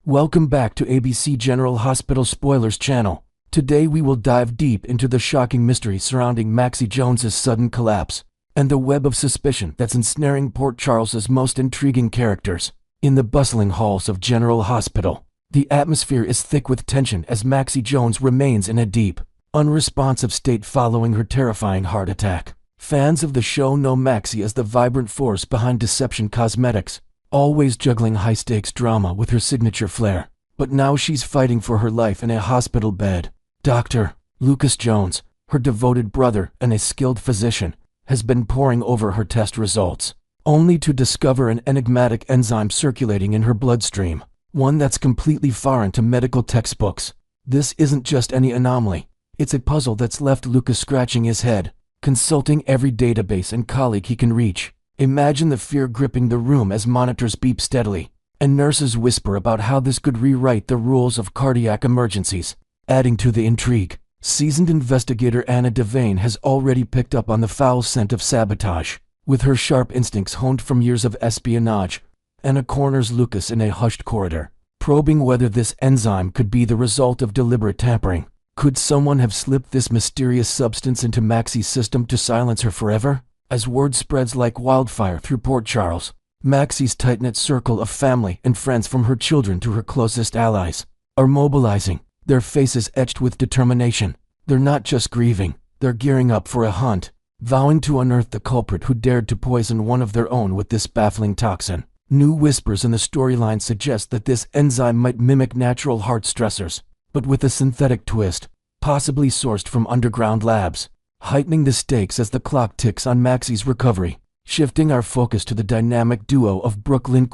Welcome back to ABC General Hospital Spoilers channel. Today we will dive deep into the shocking mystery surrounding Maxie Jones's sudden collapse, and the web of suspicion that's ensnaring Port Charles's most intriguing characters. In the bustling halls of General Hospital, the atmosphere is thick with tension as Maxie Jones remains in a deep, unresponsive state following her terrifying heart attack. Fans of the show know Maxie as the vibrant force behind Deception Cosmetics, always juggling high-stakes drama with her signature flair. But now she's fighting for her life in a hospital bed. Dr. Lucas Jones, her devoted brother and a skilled physician, has been poring over her test results, only to discover an enigmatic enzyme circulating in her bloodstream, one that's completely foreign to medical textbooks. This isn't just any anomaly. It's a puzzle that's left Lucas scratching his head, consulting every database and colleague he can reach. Imagine the fear gripping the room as monitors beep steadily, and nurses whisper about how this could rewrite the rules of cardiac emergencies. Adding to the intrigue, seasoned investigator Anna Devane has already picked up on the foul scent of sabotage. With her sharp instincts honed from years of espionage, Anna corners Lucas in a hushed corridor, probing whether this enzyme could be the result of deliberate tampering. Could someone have slipped this mysterious substance into Maxie's system to silence her forever? As word spreads like wildfire through Port Charles, Maxie's tight-knit circle of family and friends, from her children to her closest allies, are mobilizing, their faces etched with determination. They're not just grieving, they're gearing up for a hunt, vowing to unearth the culprit who dared to poison one of their own with this baffling toxin. New whispers in the storyline suggest that this enzyme might mimic natural heart stressors, but with a synthetic twist, possibly sourced from underground labs, heightening the stakes as the clock ticks on Maxie's recovery. Shifting our focus to the dynamic duo of Brook Lynn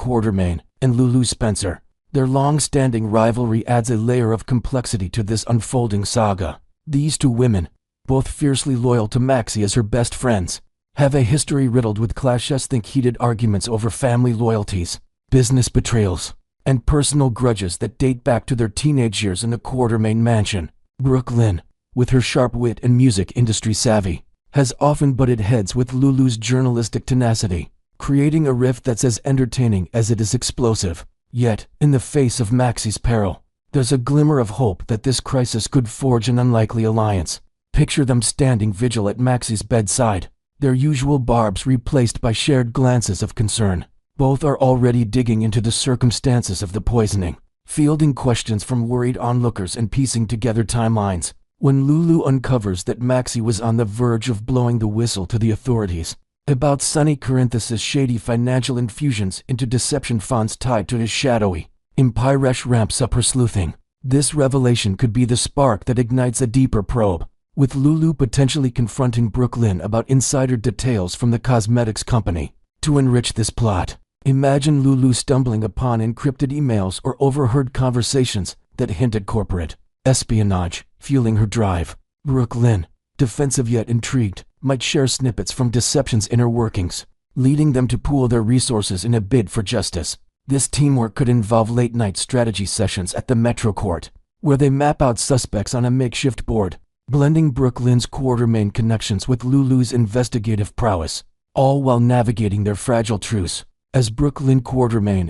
and Lulu Spencer. Their long-standing rivalry adds a layer of complexity to this unfolding saga. These two women, both fiercely loyal to Maxie as her best friends, have a history riddled with clashes, heated arguments over family loyalties, business betrayals, and personal grudges that date back to their teenage years in the Quartermain mansion. Brook Lynn, with her sharp wit and music industry savvy, has often butted heads with Lulu's journalistic tenacity, creating a rift that's as entertaining as it is explosive. Yet, in the face of Maxie's peril, there's a glimmer of hope that this crisis could forge an unlikely alliance. Picture them standing vigil at Maxie's bedside, their usual barbs replaced by shared glances of concern. Both are already digging into the circumstances of the poisoning, fielding questions from worried onlookers and piecing together timelines. When Lulu uncovers that Maxie was on the verge of blowing the whistle to the authorities about Sonny Corinthos' shady financial infusions into deception funds tied to his shadowy empire, ramps up her sleuthing. This revelation could be the spark that ignites a deeper probe, with Lulu potentially confronting Brook Lynn about insider details from the cosmetics company. To enrich this plot, imagine Lulu stumbling upon encrypted emails or overheard conversations that hint at corporate espionage, fueling her drive. Brook Lynn, defensive yet intrigued, might share snippets from Deception's inner workings, leading them to pool their resources in a bid for justice. This teamwork could involve late-night strategy sessions at the Metro Court, where they map out suspects on a makeshift board, blending Brook Lynn's Quartermain connections with Lulu's investigative prowess, all while navigating their fragile truce. As Brook Lynn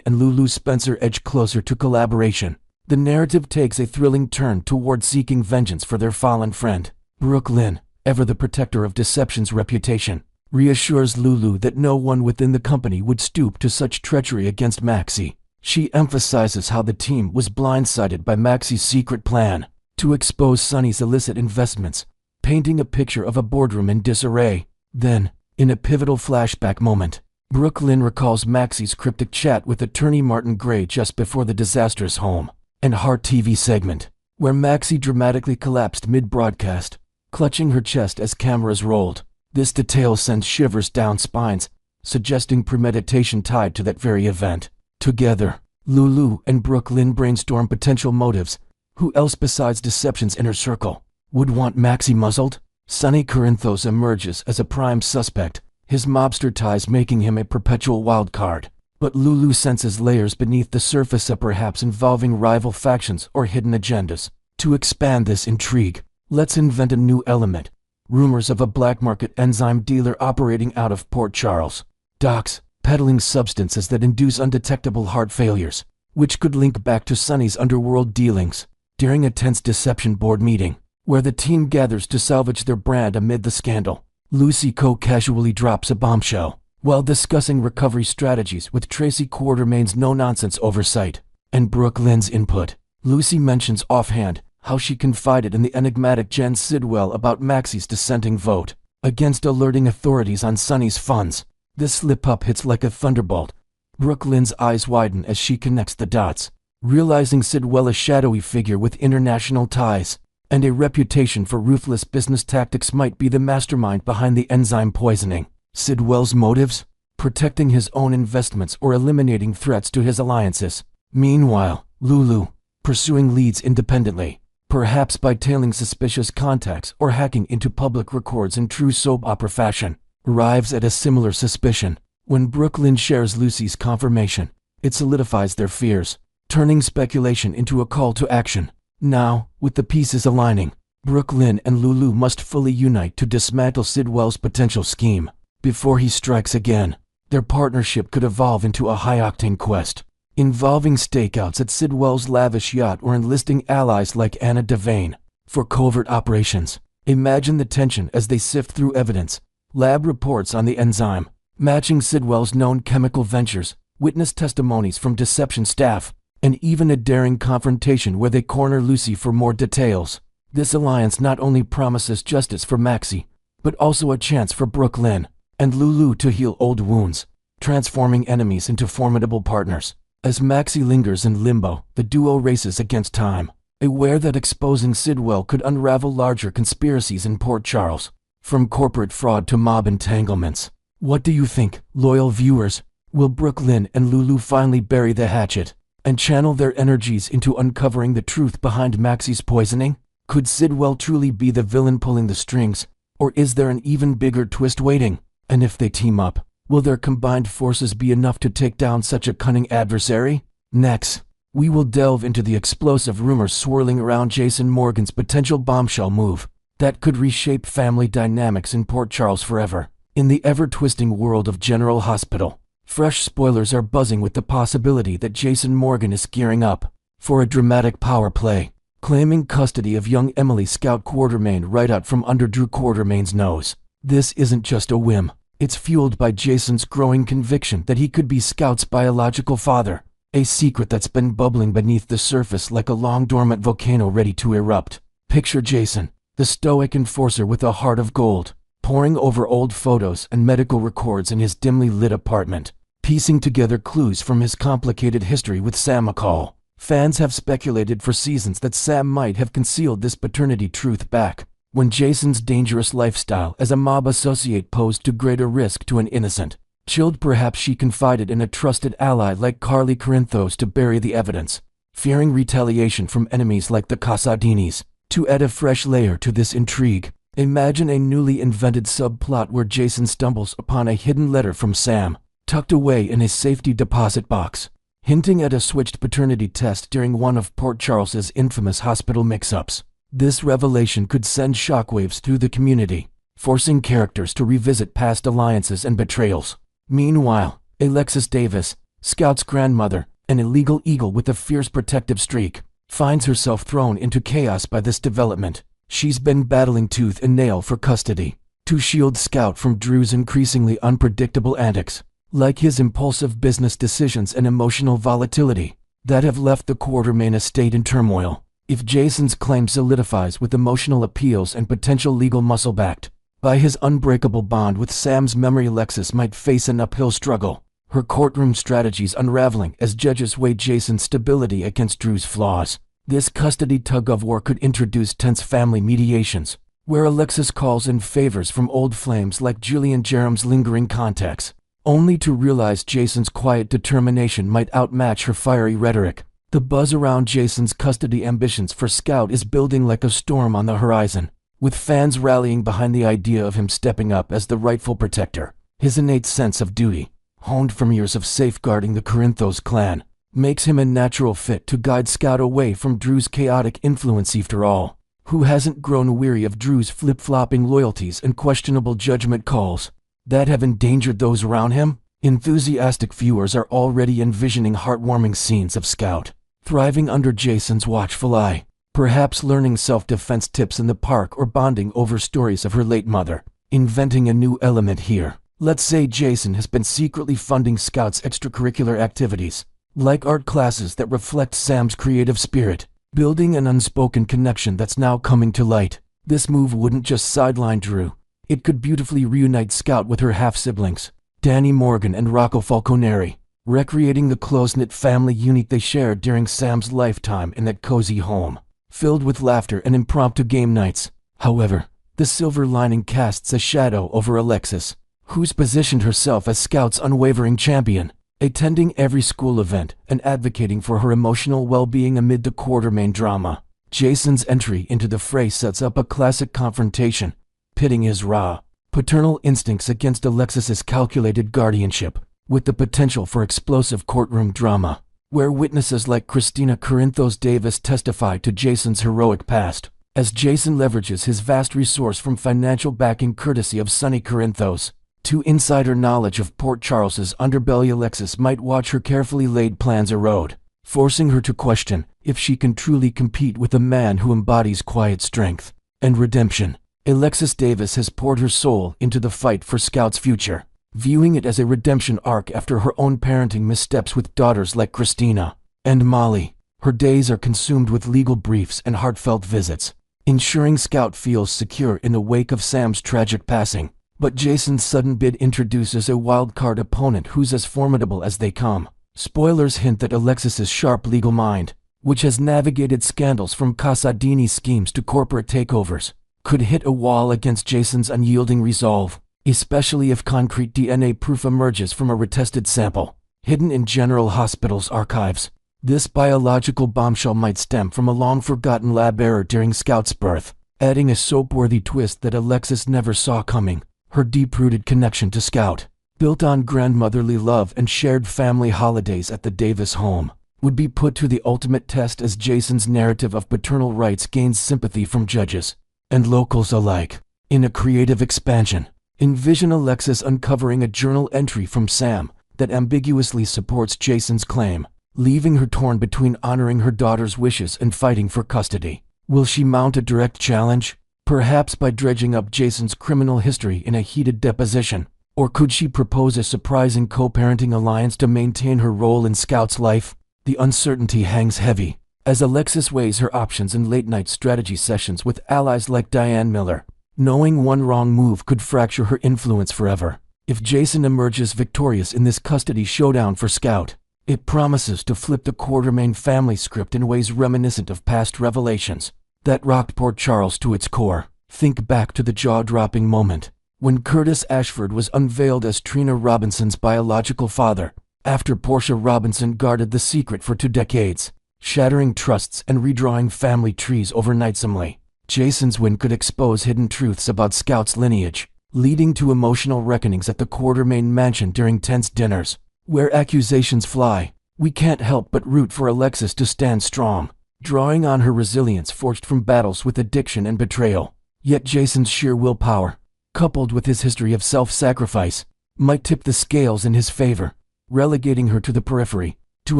and Lulu Spencer edge closer to collaboration, the narrative takes a thrilling turn toward seeking vengeance for their fallen friend. Brook Lynn, ever the protector of Deception's reputation, reassures Lulu that no one within the company would stoop to such treachery against Maxie. She emphasizes how the team was blindsided by Maxie's secret plan to expose Sonny's illicit investments, painting a picture of a boardroom in disarray. Then, in a pivotal flashback moment, Brook Lynn recalls Maxie's cryptic chat with attorney Martin Gray just before the disastrous Home and Heart TV segment, where Maxie dramatically collapsed mid-broadcast, clutching her chest as cameras rolled. This detail sends shivers down spines, suggesting premeditation tied to that very event. Together, Lulu and Brook Lynn brainstorm potential motives. Who else besides Deception's inner circle would want Maxie muzzled? Sonny Corinthos emerges as a prime suspect, his mobster ties making him a perpetual wild card. But Lulu senses layers beneath the surface, perhaps involving rival factions or hidden agendas. To expand this intrigue, let's invent a new element. Rumors of a black market enzyme dealer operating out of Port Charles docks, peddling substances that induce undetectable heart failures. which could link back to Sonny's underworld dealings. During a tense deception board meeting, where the team gathers to salvage their brand amid the scandal, Lucy casually drops a bombshell. While discussing recovery strategies with Tracy Quartermain's no-nonsense oversight and Brook Lynn's input, Lucy mentions offhand how she confided in the enigmatic Jen Sidwell about Maxie's dissenting vote against alerting authorities on Sonny's funds. This slip-up hits like a thunderbolt. Brook Lynn's eyes widen as she connects the dots, realizing Sidwell a shadowy figure with international ties and a reputation for ruthless business tactics might be the mastermind behind the enzyme poisoning. Sidwell's motives? Protecting his own investments or eliminating threats to his alliances. Meanwhile, Lulu, pursuing leads independently, perhaps by tailing suspicious contacts or hacking into public records in true soap opera fashion, arrives at a similar suspicion. When Brook Lynn shares Lucy's confirmation, it solidifies their fears, turning speculation into a call to action. Now, with the pieces aligning, Brook Lynn and Lulu must fully unite to dismantle Sidwell's potential scheme. Before he strikes again, their partnership could evolve into a high-octane quest, involving stakeouts at Sidwell's lavish yacht or enlisting allies like Anna Devane for covert operations. Imagine the tension as they sift through evidence, lab reports on the enzyme, matching Sidwell's known chemical ventures, witness testimonies from deception staff, and even a daring confrontation where they corner Lucy for more details. This alliance not only promises justice for Maxie, but also a chance for Brook Lynn and Lulu to heal old wounds, transforming enemies into formidable partners. As Maxie lingers in limbo, the duo races against time, aware that exposing Sidwell could unravel larger conspiracies in Port Charles, from corporate fraud to mob entanglements. What do you think, loyal viewers? Will Brook Lynn and Lulu finally bury the hatchet and channel their energies into uncovering the truth behind Maxie's poisoning? Could Sidwell truly be the villain pulling the strings, or is there an even bigger twist waiting? And if they team up, will their combined forces be enough to take down such a cunning adversary? Next, we will delve into the explosive rumors swirling around Jason Morgan's potential bombshell move that could reshape family dynamics in Port Charles forever. In the ever-twisting world of General Hospital, fresh spoilers are buzzing with the possibility that Jason Morgan is gearing up for a dramatic power play, claiming custody of young Emily Scout Quartermain right out from under Drew Quartermain's nose. This isn't just a whim. It's fueled by Jason's growing conviction that he could be Scout's biological father, a secret that's been bubbling beneath the surface like a long-dormant volcano ready to erupt. Picture Jason, the stoic enforcer with a heart of gold, poring over old photos and medical records in his dimly lit apartment, piecing together clues from his complicated history with Sam McCall. Fans have speculated for seasons that Sam might have concealed this paternity truth back when Jason's dangerous lifestyle as a mob associate posed too great a risk to an innocent. Chilled, perhaps she confided in a trusted ally like Carly Corinthos to bury the evidence, fearing retaliation from enemies like the Casadinis. To add a fresh layer to this intrigue, imagine a newly invented subplot where Jason stumbles upon a hidden letter from Sam, tucked away in his safety deposit box, hinting at a switched paternity test during one of Port Charles's infamous hospital mix-ups. This revelation could send shockwaves through the community, forcing characters to revisit past alliances and betrayals. Meanwhile, Alexis Davis, Scout's grandmother, an illegal eagle with a fierce protective streak, finds herself thrown into chaos by this development. She's been battling tooth and nail for custody to shield Scout from Drew's increasingly unpredictable antics, like his impulsive business decisions and emotional volatility, that have left the Quartermain estate in turmoil. If Jason's claim solidifies with emotional appeals and potential legal muscle backed by his unbreakable bond with Sam's memory, Alexis might face an uphill struggle, her courtroom strategies unraveling as judges weigh Jason's stability against Drew's flaws. This custody tug-of-war could introduce tense family mediations, where Alexis calls in favors from old flames like Julian Jerom's lingering contacts, only to realize Jason's quiet determination might outmatch her fiery rhetoric. The buzz around Jason's custody ambitions for Scout is building like a storm on the horizon, with fans rallying behind the idea of him stepping up as the rightful protector. His innate sense of duty, honed from years of safeguarding the Corinthos clan, makes him a natural fit to guide Scout away from Drew's chaotic influence. After all, who hasn't grown weary of Drew's flip-flopping loyalties and questionable judgment calls that have endangered those around him? Enthusiastic viewers are already envisioning heartwarming scenes of Scout thriving under Jason's watchful eye, perhaps learning self-defense tips in the park or bonding over stories of her late mother. Inventing a new element here. Let's say Jason has been secretly funding Scout's extracurricular activities, like art classes that reflect Sam's creative spirit, building an unspoken connection that's now coming to light. This move wouldn't just sideline Drew. It could beautifully reunite Scout with her half-siblings, Danny Morgan and Rocco Falconeri, recreating the close-knit family unit they shared during Sam's lifetime in that cozy home, filled with laughter and impromptu game nights. However, the silver lining casts a shadow over Alexis, who's positioned herself as Scout's unwavering champion, attending every school event and advocating for her emotional well-being amid the Quartermain drama. Jason's entry into the fray sets up a classic confrontation, pitting his raw, paternal instincts against Alexis's calculated guardianship, with the potential for explosive courtroom drama, where witnesses like Christina Corinthos Davis testify to Jason's heroic past, as Jason leverages his vast resource from financial backing courtesy of Sonny Corinthos to insider knowledge of Port Charles's underbelly. Alexis might watch her carefully laid plans erode, forcing her to question if she can truly compete with a man who embodies quiet strength and redemption. Alexis Davis has poured her soul into the fight for Scout's future, viewing it as a redemption arc after her own parenting missteps with daughters like Christina and Molly. Her days are consumed with legal briefs and heartfelt visits, ensuring Scout feels secure in the wake of Sam's tragic passing. But Jason's sudden bid introduces a wildcard opponent who's as formidable as they come. Spoilers hint that Alexis's sharp legal mind, which has navigated scandals from Casadini schemes to corporate takeovers, could hit a wall against Jason's unyielding resolve, especially if concrete DNA proof emerges from a retested sample hidden in General Hospital's archives. This biological bombshell might stem from a long-forgotten lab error during Scout's birth, adding a soap-worthy twist that Alexis never saw coming. Her deep-rooted connection to Scout, built on grandmotherly love and shared family holidays at the Davis home, would be put to the ultimate test as Jason's narrative of paternal rights gains sympathy from judges and locals alike. In a creative expansion, envision Alexis uncovering a journal entry from Sam that ambiguously supports Jason's claim, leaving her torn between honoring her daughter's wishes and fighting for custody. Will she mount a direct challenge, perhaps by dredging up Jason's criminal history in a heated deposition? Or could she propose a surprising co-parenting alliance to maintain her role in Scout's life? The uncertainty hangs heavy as Alexis weighs her options in late-night strategy sessions with allies like Diane Miller, knowing one wrong move could fracture her influence forever. If Jason emerges victorious in this custody showdown for Scout, it promises to flip the Quartermain family script in ways reminiscent of past revelations that rocked Port Charles to its core. Think back to the jaw-dropping moment when Curtis Ashford was unveiled as Trina Robinson's biological father, after Portia Robinson guarded the secret for 2 decades, shattering trusts and redrawing family trees overnightsomely. Jason's win could expose hidden truths about Scout's lineage, leading to emotional reckonings at the Quartermain mansion during tense dinners. Where accusations fly, we can't help but root for Alexis to stand strong, drawing on her resilience forged from battles with addiction and betrayal. Yet Jason's sheer willpower, coupled with his history of self-sacrifice, might tip the scales in his favor, relegating her to the periphery. To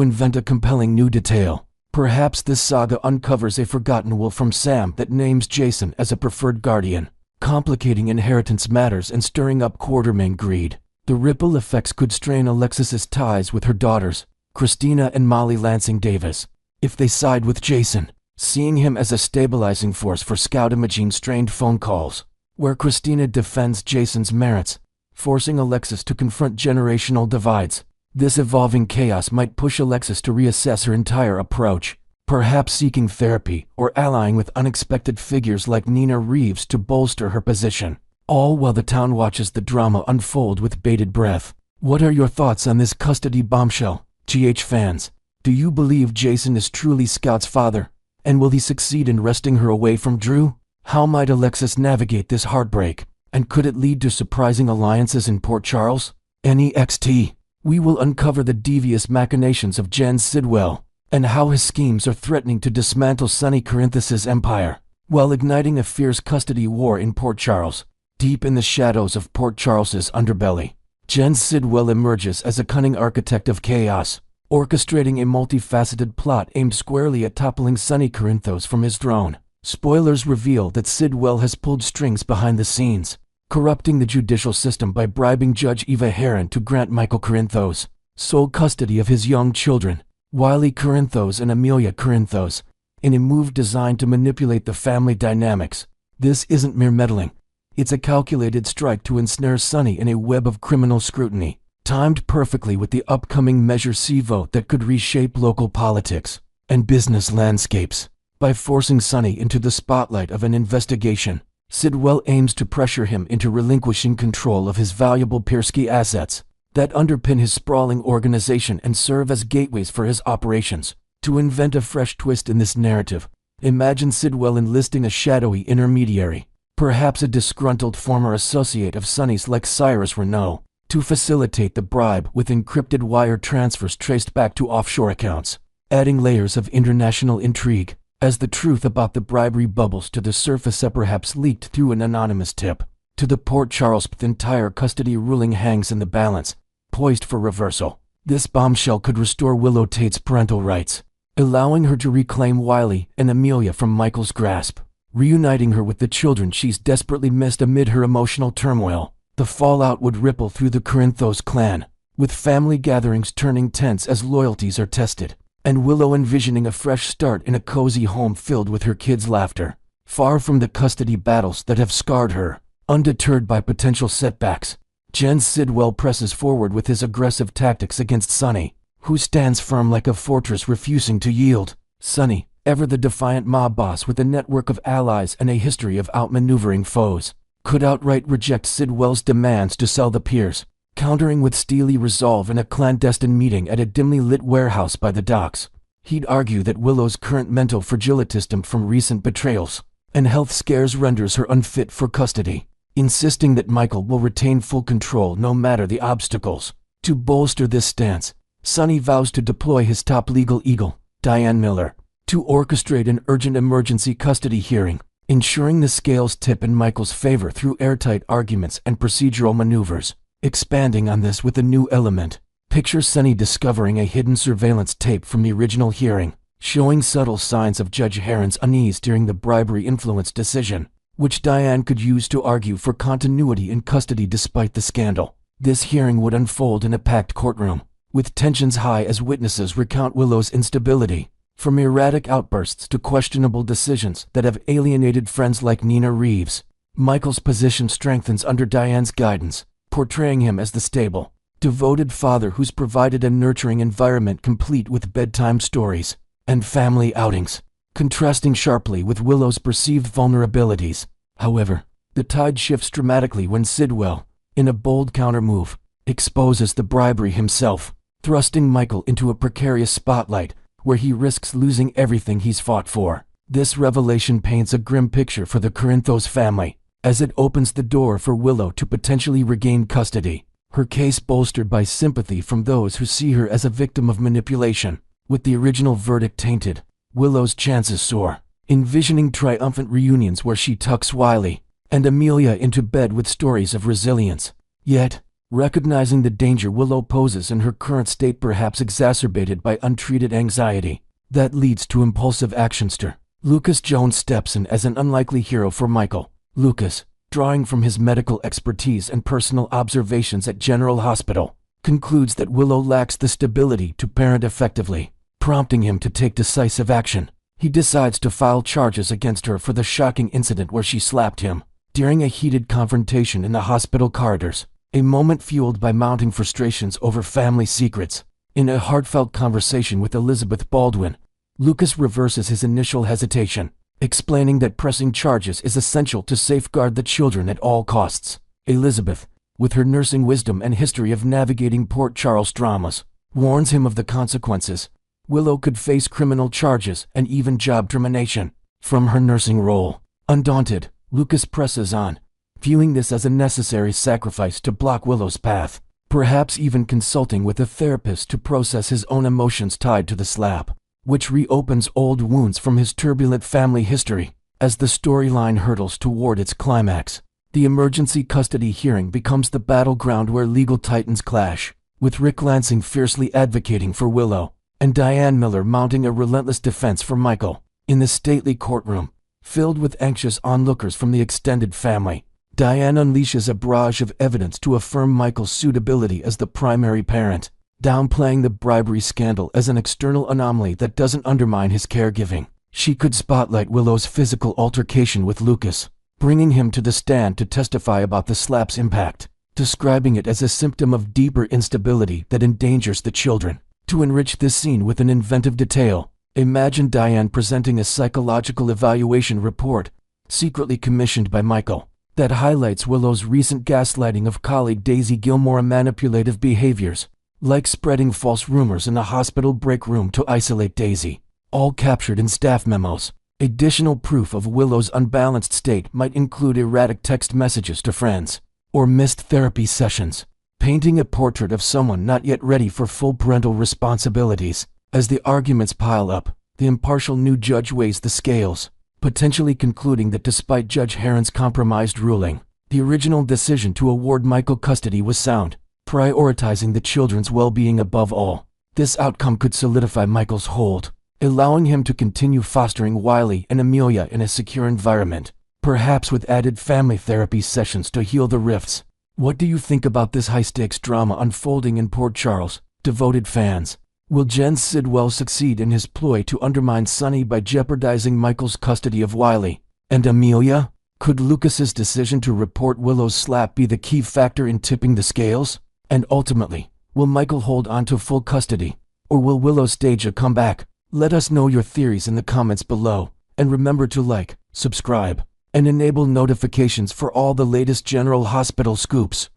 invent a compelling new detail, perhaps this saga uncovers a forgotten will from Sam that names Jason as a preferred guardian, complicating inheritance matters and stirring up Quartermain greed. The ripple effects could strain Alexis's ties with her daughters, Christina and Molly Lansing Davis, if they side with Jason, seeing him as a stabilizing force for Scout. Imagine strained phone calls, where Christina defends Jason's merits, forcing Alexis to confront generational divides. This evolving chaos might push Alexis to reassess her entire approach, perhaps seeking therapy or allying with unexpected figures like Nina Reeves to bolster her position. All while the town watches the drama unfold with bated breath. What are your thoughts on this custody bombshell, GH fans? Do you believe Jason is truly Scout's father? And will he succeed in wresting her away from Drew? How might Alexis navigate this heartbreak? And could it lead to surprising alliances in Port Charles? NEXT, we will uncover the devious machinations of Jen Sidwell, and how his schemes are threatening to dismantle Sonny Corinthos' empire, while igniting a fierce custody war in Port Charles. Deep in the shadows of Port Charles's underbelly, Jen Sidwell emerges as a cunning architect of chaos, orchestrating a multifaceted plot aimed squarely at toppling Sonny Corinthos from his throne. Spoilers reveal that Sidwell has pulled strings behind the scenes, corrupting the judicial system by bribing Judge Eva Heron to grant Michael Corinthos sole custody of his young children, Wiley Corinthos and Amelia Corinthos, in a move designed to manipulate the family dynamics. This isn't mere meddling. It's a calculated strike to ensnare Sonny in a web of criminal scrutiny, timed perfectly with the upcoming Measure C vote that could reshape local politics and business landscapes. By forcing Sonny into the spotlight of an investigation, Sidwell aims to pressure him into relinquishing control of his valuable Piersky assets that underpin his sprawling organization and serve as gateways for his operations. To invent a fresh twist in this narrative, imagine Sidwell enlisting a shadowy intermediary, perhaps a disgruntled former associate of Sonny's like Cyrus Renault, to facilitate the bribe with encrypted wire transfers traced back to offshore accounts, adding layers of international intrigue. As the truth about the bribery bubbles to the surface, perhaps leaked through an anonymous tip to the Port Charles, the entire custody ruling hangs in the balance, poised for reversal. This bombshell could restore Willow Tate's parental rights, allowing her to reclaim Wiley and Amelia from Michael's grasp, reuniting her with the children she's desperately missed amid her emotional turmoil. The fallout would ripple through the Corinthos clan, with family gatherings turning tense as loyalties are tested, and Willow envisioning a fresh start in a cozy home filled with her kids' laughter, far from the custody battles that have scarred her. Undeterred by potential setbacks, Jen Sidwell presses forward with his aggressive tactics against Sonny, who stands firm like a fortress refusing to yield. Sonny, ever the defiant mob boss with a network of allies and a history of outmaneuvering foes, could outright reject Sidwell's demands to sell the Piers, countering with steely resolve in a clandestine meeting at a dimly lit warehouse by the docks. He'd argue that Willow's current mental fragility stemmed from recent betrayals and health scares renders her unfit for custody, insisting that Michael will retain full control no matter the obstacles. To bolster this stance, Sonny vows to deploy his top legal eagle, Diane Miller, to orchestrate an urgent emergency custody hearing, ensuring the scales tip in Michael's favor through airtight arguments and procedural maneuvers. Expanding on this with a new element, picture Sonny discovering a hidden surveillance tape from the original hearing, showing subtle signs of Judge Heron's unease during the bribery-influenced decision, which Diane could use to argue for continuity in custody despite the scandal. This hearing would unfold in a packed courtroom, with tensions high as witnesses recount Willow's instability, from erratic outbursts to questionable decisions that have alienated friends like Nina Reeves. Michael's position strengthens under Diane's guidance, portraying him as the stable, devoted father who's provided a nurturing environment complete with bedtime stories and family outings, contrasting sharply with Willow's perceived vulnerabilities. However, the tide shifts dramatically when Sidwell, in a bold counter-move, exposes the bribery himself, thrusting Michael into a precarious spotlight where he risks losing everything he's fought for. This revelation paints a grim picture for the Corinthos family, as it opens the door for Willow to potentially regain custody, her case bolstered by sympathy from those who see her as a victim of manipulation. With the original verdict tainted, Willow's chances soar, envisioning triumphant reunions where she tucks Wiley and Amelia into bed with stories of resilience. Yet, recognizing the danger Willow poses in her current state, perhaps exacerbated by untreated anxiety that leads to impulsive actions, Lucas Jones steps in as an unlikely hero for Michael. Lucas, drawing from his medical expertise and personal observations at General Hospital, concludes that Willow lacks the stability to parent effectively, prompting him to take decisive action. He decides to file charges against her for the shocking incident where she slapped him during a heated confrontation in the hospital corridors, a moment fueled by mounting frustrations over family secrets. In a heartfelt conversation with Elizabeth Baldwin, Lucas reverses his initial hesitation, explaining that pressing charges is essential to safeguard the children at all costs. Elizabeth, with her nursing wisdom and history of navigating Port Charles dramas, warns him of the consequences. Willow could face criminal charges and even job termination from her nursing role. Undaunted, Lucas presses on, viewing this as a necessary sacrifice to block Willow's path, perhaps even consulting with a therapist to process his own emotions tied to the slap, which reopens old wounds from his turbulent family history. As the storyline hurtles toward its climax, The emergency custody hearing becomes the battleground where legal titans clash, with Rick Lansing fiercely advocating for Willow, and Diane Miller mounting a relentless defense for Michael. In the stately courtroom, filled with anxious onlookers from the extended family, Diane unleashes a barrage of evidence to affirm Michael's suitability as the primary parent, downplaying the bribery scandal as an external anomaly that doesn't undermine his caregiving. She could spotlight Willow's physical altercation with Lucas, bringing him to the stand to testify about the slap's impact, describing it as a symptom of deeper instability that endangers the children. To enrich this scene with an inventive detail, imagine Diane presenting a psychological evaluation report, secretly commissioned by Michael, that highlights Willow's recent gaslighting of colleague Daisy Gilmore and manipulative behaviors, like spreading false rumors in the hospital break room to isolate Daisy, all captured in staff memos. Additional proof of Willow's unbalanced state might include erratic text messages to friends, or missed therapy sessions, painting a portrait of someone not yet ready for full parental responsibilities. As the arguments pile up, the impartial new judge weighs the scales, potentially concluding that despite Judge Herron's compromised ruling, the original decision to award Michael custody was sound, prioritizing the children's well-being above all. This outcome could solidify Michael's hold, allowing him to continue fostering Wiley and Amelia in a secure environment, perhaps with added family therapy sessions to heal the rifts. What do you think about this high-stakes drama unfolding in Port Charles, devoted fans? Will Jen Sidwell succeed in his ploy to undermine Sonny by jeopardizing Michael's custody of Wiley and Amelia? Could Lucas's decision to report Willow's slap be the key factor in tipping the scales? And ultimately, will Michael hold on to full custody, or will Willow stage a comeback? Let us know your theories in the comments below, and remember to like, subscribe, and enable notifications for all the latest General Hospital scoops.